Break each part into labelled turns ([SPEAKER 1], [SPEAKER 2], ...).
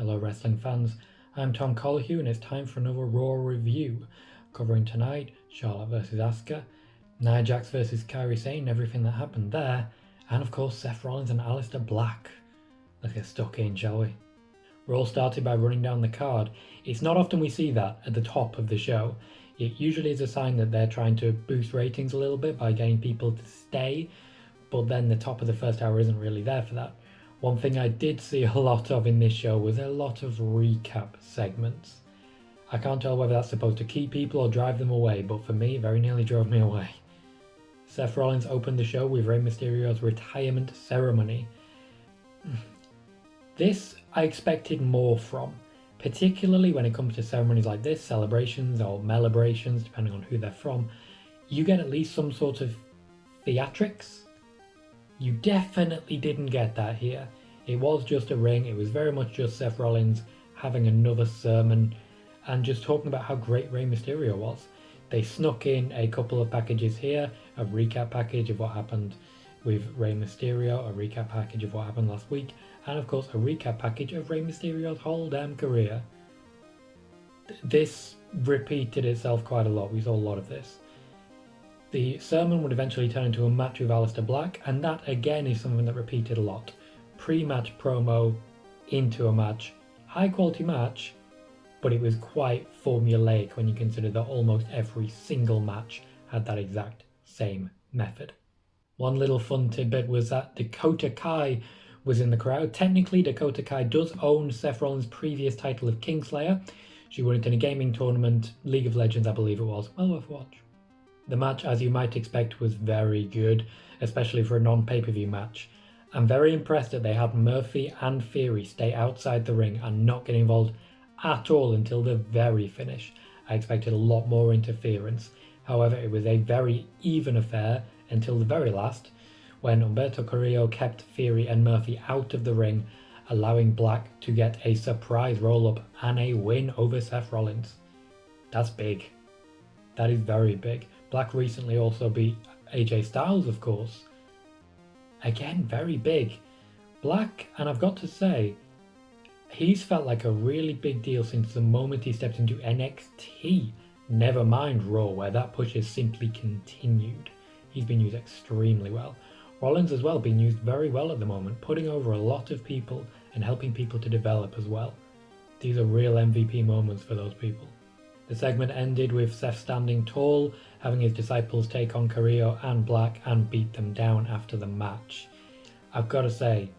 [SPEAKER 1] Hello wrestling fans, I'm Tom Colahue and it's time for another Raw review. Covering tonight, Charlotte vs Asuka, Nia Jax vs Kairi Sane, everything that happened there, and of course Seth Rollins and Alistair Black. Let's get stuck in, shall we? We're all started by running down the card. It's not often we see that at the top of the show. It usually is a sign that they're trying to boost ratings a little bit by getting people to stay, but then the top of the first hour isn't really there for that. One thing I did see a lot of in this show was a lot of recap segments. I can't tell whether that's supposed to keep people or drive them away, but for me, it very nearly drove me away. Seth Rollins opened the show with Rey Mysterio's retirement ceremony. This I expected more from, particularly when it comes to ceremonies like this, celebrations or melabrations, depending on who they're from. You get at least some sort of theatrics. You definitely didn't get that here. It was just a ring, it was very much just Seth Rollins having another sermon and just talking about how great Rey Mysterio was. They snuck in a couple of packages here, a recap package of what happened with Rey Mysterio, a recap package of what happened last week, and of course a recap package of Rey Mysterio's whole damn career. This repeated itself quite a lot, we saw a lot of this. The sermon would eventually turn into a match with Alistair Black, and that again is something that repeated a lot. Pre-match promo into a match, high quality match, but it was quite formulaic when you consider that almost every single match had that exact same method. One little fun tidbit was that Dakota Kai was in the crowd. Technically, Dakota Kai does own Seth Rollins' previous title of Kingslayer. She won it in a gaming tournament, League of Legends I believe it was. Well worth a watch. The match, as you might expect, was very good, especially for a non-pay-per-view match. I'm very impressed that they had Murphy and Theory stay outside the ring and not get involved at all until the very finish. I expected a lot more interference. However, it was a very even affair until the very last, when Humberto Carrillo kept Theory and Murphy out of the ring, allowing Black to get a surprise roll-up and a win over Seth Rollins. That's big. That is very big. Black recently also beat AJ Styles, of course. Again, very big. Black, and I've got to say, he's felt like a really big deal since the moment he stepped into NXT. Never mind Raw, where that push has simply continued. He's been used extremely well. Rollins as well being used very well at the moment, putting over a lot of people and helping people to develop as well. These are real MVP moments for those people. The segment ended with Seth standing tall, having his disciples take on Carrillo and Black and beat them down after the match. I've got to say,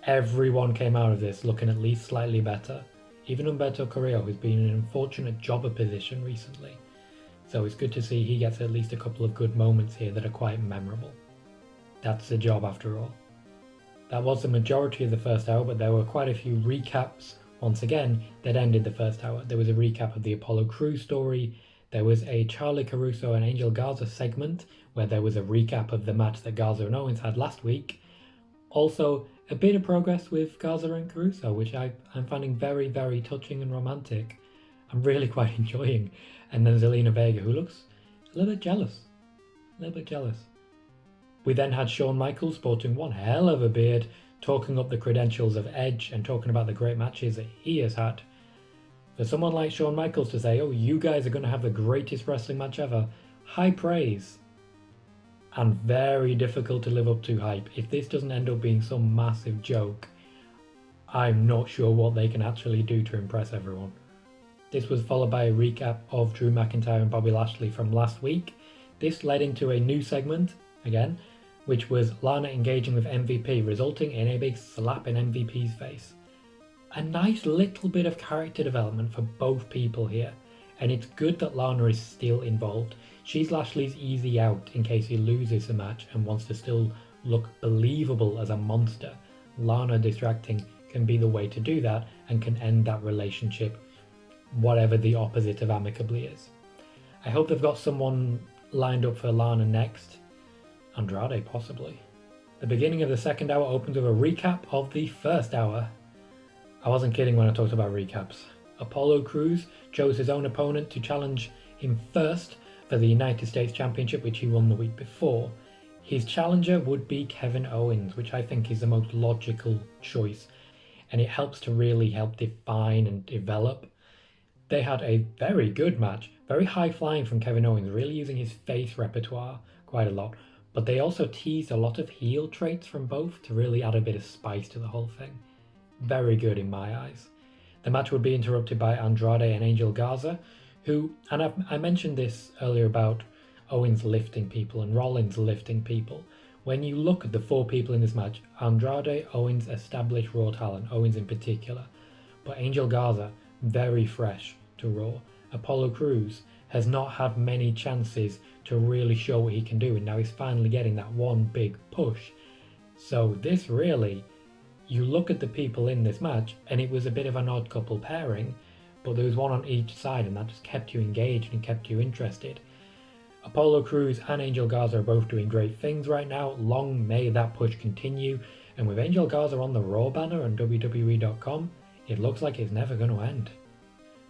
[SPEAKER 1] everyone came out of this looking at least slightly better. Even Humberto Carrillo, who's been in an unfortunate jobber position recently. So it's good to see he gets at least a couple of good moments here that are quite memorable. That's the job after all. That was the majority of the first hour, but there were quite a few recaps once again that ended the first hour. There was a recap of the Apollo Crews story. There was a Charlie Caruso and Angel Garza segment where there was a recap of the match that Garza and Owens had last week. Also, a bit of progress with Garza and Caruso, which I'm finding very, very touching and romantic. I'm really quite enjoying. And then Zelina Vega, who looks a little bit jealous. We then had Shawn Michaels sporting one hell of a beard, talking up the credentials of Edge and talking about the great matches that he has had. For someone like Shawn Michaels to say, oh, you guys are going to have the greatest wrestling match ever, high praise. And very difficult to live up to hype. If this doesn't end up being some massive joke, I'm not sure what they can actually do to impress everyone. This was followed by a recap of Drew McIntyre and Bobby Lashley from last week. This led into a new segment, again, which was Lana engaging with MVP, resulting in a big slap in MVP's face. A nice little bit of character development for both people here, and it's good that Lana is still involved. She's Lashley's easy out in case he loses the match and wants to still look believable as a monster. Lana distracting can be the way to do that and can end that relationship, whatever the opposite of amicably is. I hope they've got someone lined up for Lana next. Andrade, possibly. The beginning of the second hour opens with a recap of the first hour. I wasn't kidding when I talked about recaps. Apollo Crews chose his own opponent to challenge him first for the United States Championship, which he won the week before. His challenger would be Kevin Owens, which I think is the most logical choice. and it helps to really help define and develop. They had a very good match, very high flying from Kevin Owens, really using his face repertoire quite a lot, but they also teased a lot of heel traits from both to really add a bit of spice to the whole thing. Very good in my eyes. The match would be interrupted by Andrade and Angel Garza, who, and I mentioned this earlier about Owens lifting people and Rollins lifting people. When you look at the 4 people in this match, Andrade, Owens, established Raw talent, Owens in particular, but Angel Garza, very fresh to Raw. Apollo Cruz has not had many chances to really show what he can do, and now he's finally getting that one big push. So this really, you look at the people in this match, and it was a bit of an odd couple pairing, but there was one on each side, and that just kept you engaged and kept you interested. Apollo Cruz and Angel Garza are both doing great things right now. Long may that push continue, and with Angel Garza on the Raw banner on WWE.com, it looks like it's never going to end.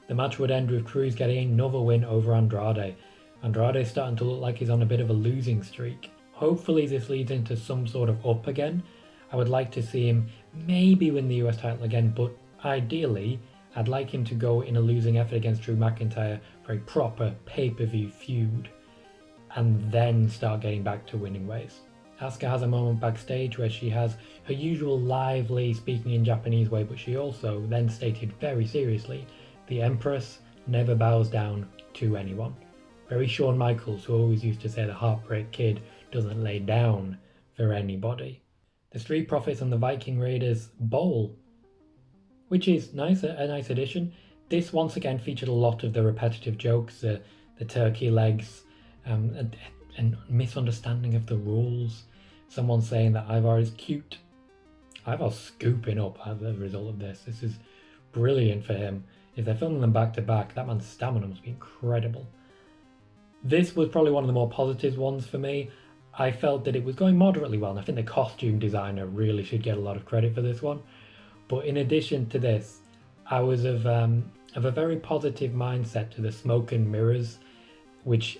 [SPEAKER 1] The match would end with Cruz getting another win over Andrade. Andrade's starting to look like he's on a bit of a losing streak. Hopefully this leads into some sort of up again. I would like to see him maybe win the US title again, but ideally I'd like him to go in a losing effort against Drew McIntyre for a proper pay-per-view feud, and then start getting back to winning ways. Asuka has a moment backstage where she has her usual lively speaking in Japanese way, but she also then stated very seriously, the Empress never bows down to anyone. Very Shawn Michaels, who always used to say the Heartbreak Kid doesn't lay down for anybody. The Street Profits and the Viking Raiders bowl, which is nice, a nice addition. This once again featured a lot of the repetitive jokes, the turkey legs, and misunderstanding of the rules. Someone saying that Ivar is cute. Ivar's scooping up as a result of this. This is brilliant for him. If they're filming them back to back, that man's stamina must be incredible. This was probably one of the more positive ones for me. I felt that it was going moderately well, and I think the costume designer really should get a lot of credit for this one. But in addition to this, I was of a very positive mindset to the smoke and mirrors, which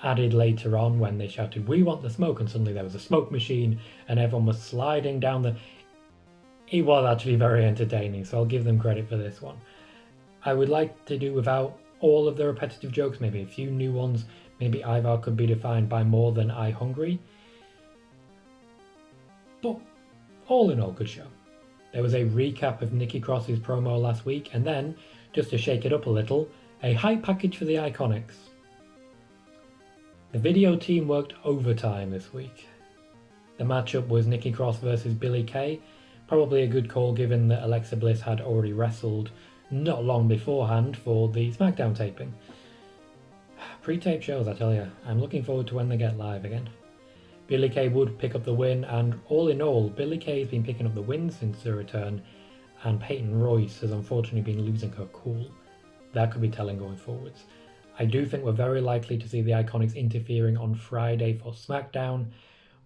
[SPEAKER 1] added later on when they shouted, "We want the smoke," and suddenly there was a smoke machine and everyone was sliding down the... It was actually very entertaining, so I'll give them credit for this one. I would like to do without all of the repetitive jokes, maybe a few new ones. Maybe Ivar could be defined by more than I hungry. But all in all, good show. There was a recap of Nikki Cross's promo last week, and then, just to shake it up a little, a hype package for the Iconics. The video team worked overtime this week. The matchup was Nikki Cross versus Billie Kay. Probably a good call given that Alexa Bliss had already wrestled not long beforehand for the SmackDown taping. Pre-tape shows, I tell you. I'm looking forward to when they get live again. Billie Kay would pick up the win, and all in all, Billie Kay has been picking up the wins since the return, and Peyton Royce has unfortunately been losing her cool. That could be telling going forwards. I do think we're very likely to see the Iconics interfering on Friday for SmackDown,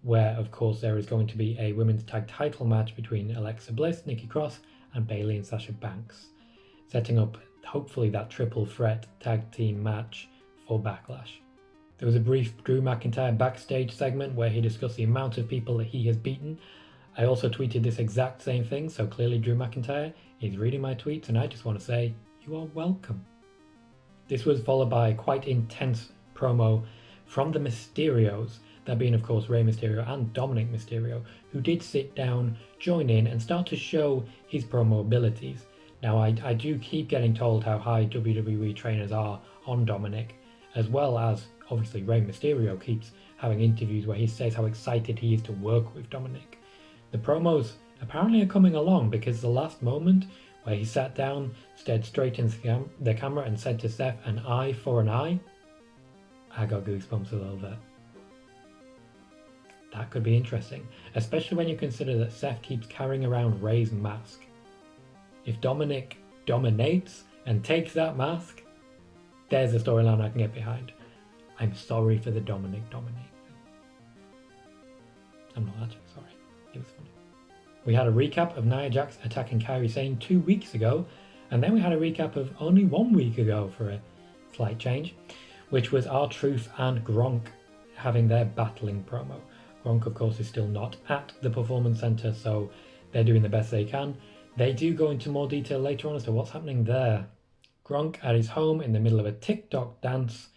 [SPEAKER 1] where of course there is going to be a women's tag title match between Alexa Bliss, Nikki Cross, and Bayley and Sasha Banks, setting up hopefully that triple threat tag team match for Backlash. There was a brief Drew McIntyre backstage segment where he discussed the amount of people that he has beaten. I also tweeted this exact same thing, so clearly Drew McIntyre is reading my tweets, and I just want to say, you are welcome. This was followed by a quite intense promo from the Mysterios, that being of course Rey Mysterio and Dominik Mysterio, who did sit down, join in, and start to show his promo abilities. Now I do keep getting told how high WWE trainers are on Dominik, as well as obviously Rey Mysterio keeps having interviews where he says how excited he is to work with Dominik. The promos apparently are coming along, because the last moment where he sat down, stared straight into the camera and said to Seth, "An eye for an eye," I got goosebumps a little bit. That could be interesting, especially when you consider that Seth keeps carrying around Rey's mask. If Dominik dominates and takes that mask, there's a storyline I can get behind. I'm sorry for the Dominik dominate. I'm not actually sorry. It was funny. We had a recap of Nia Jax attacking Kairi Sane 2 weeks ago, and then we had a recap of only 1 week ago for a slight change, which was R-Truth and Gronk having their battling promo. Gronk, of course, is still not at the Performance Center, so they're doing the best they can. They do go into more detail later on as to what's happening there. Gronk at his home in the middle of a TikTok dance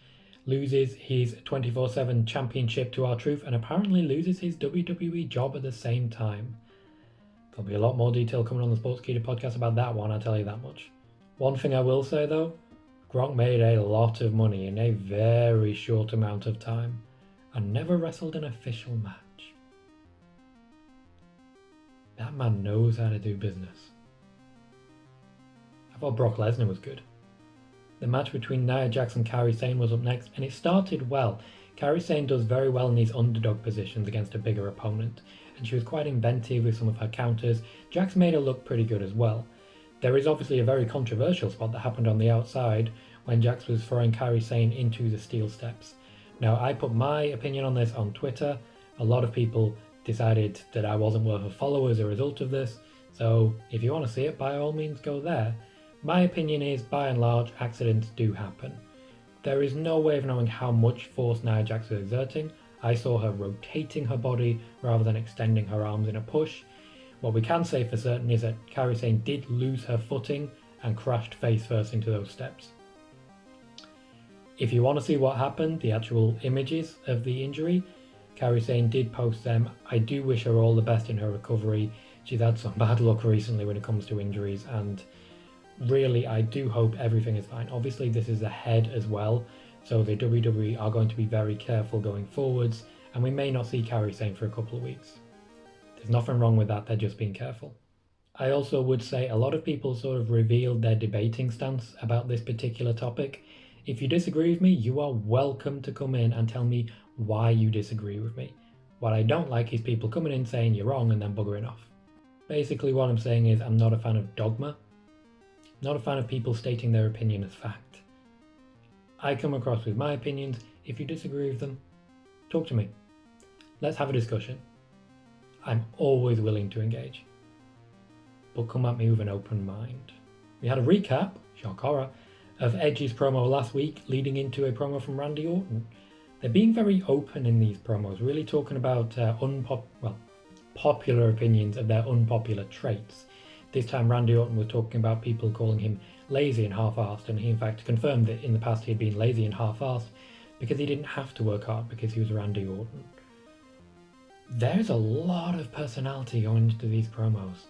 [SPEAKER 1] loses his 24/7 championship to R-Truth and apparently loses his WWE job at the same time. There'll be a lot more detail coming on the SportsKeeda podcast about that one, I'll tell you that much. One thing I will say though, Gronk made a lot of money in a very short amount of time and never wrestled an official match. That man knows how to do business. I thought Brock Lesnar was good. The match between Nia Jax and Kairi Sane was up next, and it started well. Kairi Sane does very well in these underdog positions against a bigger opponent, and she was quite inventive with some of her counters. Jax made her look pretty good as well. There is obviously a very controversial spot that happened on the outside when Jax was throwing Kairi Sane into the steel steps. Now, I put my opinion on this on Twitter. A lot of people decided that I wasn't worth a follow as a result of this, so if you want to see it, by all means go there. My opinion is, by and large, accidents do happen. There is no way of knowing how much force Nia Jax was exerting. I saw her rotating her body rather than extending her arms in a push. What we can say for certain is that Kairi Sane did lose her footing and crashed face first into those steps. If you want to see what happened, the actual images of the injury, Kairi Sane did post them. I do wish her all the best in her recovery. She's had some bad luck recently when it comes to injuries, and really I do hope everything is fine. Obviously this is ahead as well, so the WWE are going to be very careful going forwards, and we may not see Kairi Sane for a couple of weeks. There's nothing wrong with that, they're just being careful. I also would say a lot of people sort of revealed their debating stance about this particular topic. If you disagree with me, you are welcome to come in and tell me why you disagree with me. What I don't like is people coming in saying you're wrong and then buggering off. Basically what I'm saying is I'm not a fan of dogma. Not a fan of people stating their opinion as fact. I come across with my opinions. If you disagree with them, talk to me. Let's have a discussion. I'm always willing to engage. But come at me with an open mind. We had a recap, shock horror, of Edge's promo last week leading into a promo from Randy Orton. They're being very open in these promos, really talking about popular opinions of their unpopular traits. This time Randy Orton was talking about people calling him lazy and half-arsed, and he in fact confirmed that in the past he had been lazy and half-arsed because he didn't have to work hard because he was Randy Orton. There's a lot of personality going into these promos.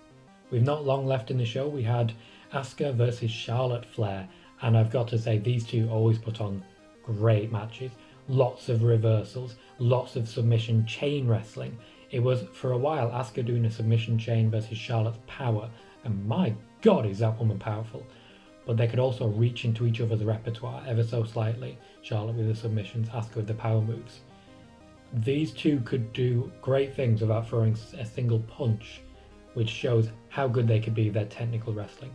[SPEAKER 1] We've not long left in the show. We had Asuka versus Charlotte Flair, and I've got to say these two always put on great matches. Lots of reversals, lots of submission chain wrestling. It was for a while Asuka doing a submission chain versus Charlotte's power, and my god is that woman powerful. But they could also reach into each other's repertoire ever so slightly. Charlotte with the submissions, Asuka with the power moves. These two could do great things without throwing a single punch, which shows how good they could be with their technical wrestling.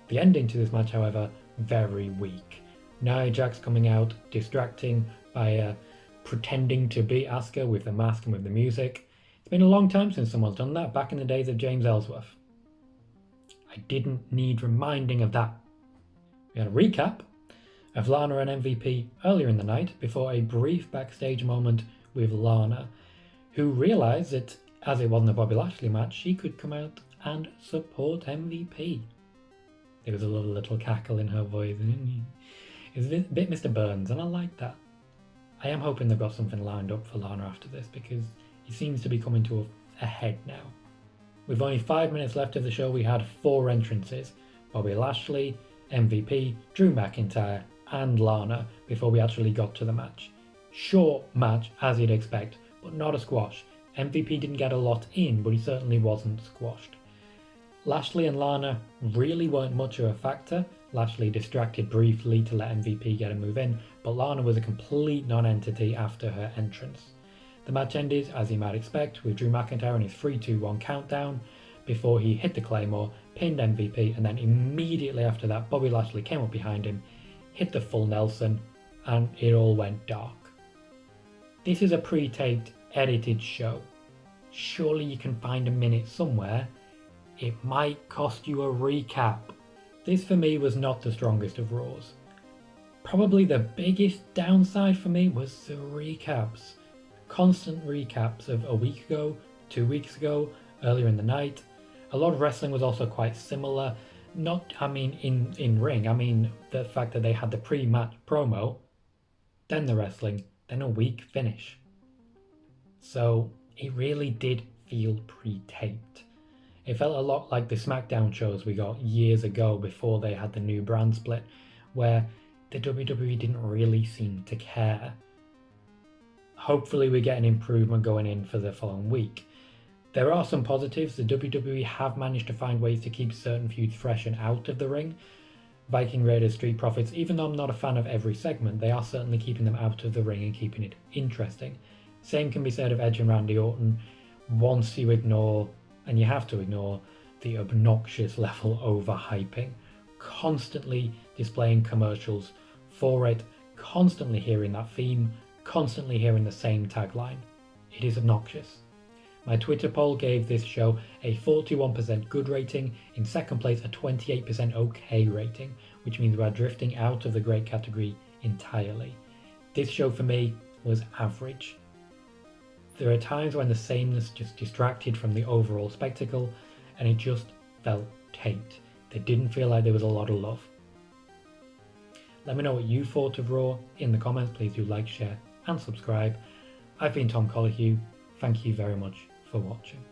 [SPEAKER 1] The ending to this match, however, very weak. Nia Jax coming out, distracting by pretending to be Asuka with the mask and with the music. It's been a long time since someone's done that, back in the days of James Ellsworth. I didn't need reminding of that. We had a recap of Lana and MVP earlier in the night before a brief backstage moment with Lana, who realised that as it wasn't a Bobby Lashley match, she could come out and support MVP. There was a little cackle in her voice. It was a bit Mr. Burns, and I like that. I am hoping they've got something lined up for Lana after this, because he seems to be coming to a head now. With only 5 minutes left of the show, we had 4 entrances. Bobby Lashley, MVP, Drew McIntyre, and Lana before we actually got to the match. Short match, as you'd expect, but not a squash. MVP didn't get a lot in, but he certainly wasn't squashed. Lashley and Lana really weren't much of a factor. Lashley distracted briefly to let MVP get a move in, but Lana was a complete non-entity after her entrance. The match ended, as you might expect, with Drew McIntyre in his 3-2-1 countdown before he hit the Claymore, pinned MVP, and then immediately after that Bobby Lashley came up behind him, hit the full Nelson, and it all went dark. This is a pre-taped, edited show. Surely you can find a minute somewhere. It might cost you a recap. This for me was not the strongest of Raws. Probably the biggest downside for me was the recaps. Constant recaps of a week ago, 2 weeks ago, earlier in the night. A lot of wrestling was also quite similar. Not, I mean, in ring. I mean, the fact that they had the pre-match promo, then the wrestling, then a week finish. So it really did feel pre-taped. It felt a lot like the SmackDown shows we got years ago before they had the new brand split, where the WWE didn't really seem to care. Hopefully we get an improvement going in for the following week. There are some positives. The WWE have managed to find ways to keep certain feuds fresh and out of the ring. Viking Raiders, Street Profits, even though I'm not a fan of every segment, they are certainly keeping them out of the ring and keeping it interesting. Same can be said of Edge and Randy Orton. Once you ignore, and you have to ignore, the obnoxious level overhyping, constantly displaying commercials for it, constantly hearing that theme, constantly hearing the same tagline. It is obnoxious. My Twitter poll gave this show a 41% good rating, in second place a 28% okay rating, which means we're drifting out of the great category entirely. This show for me was average. There are times when the sameness just distracted from the overall spectacle, and it just felt taped. It didn't feel like there was a lot of love. Let me know what you thought of Raw in the comments. Please do like, share and subscribe. I've been Tom Collihew. Thank you very much for watching.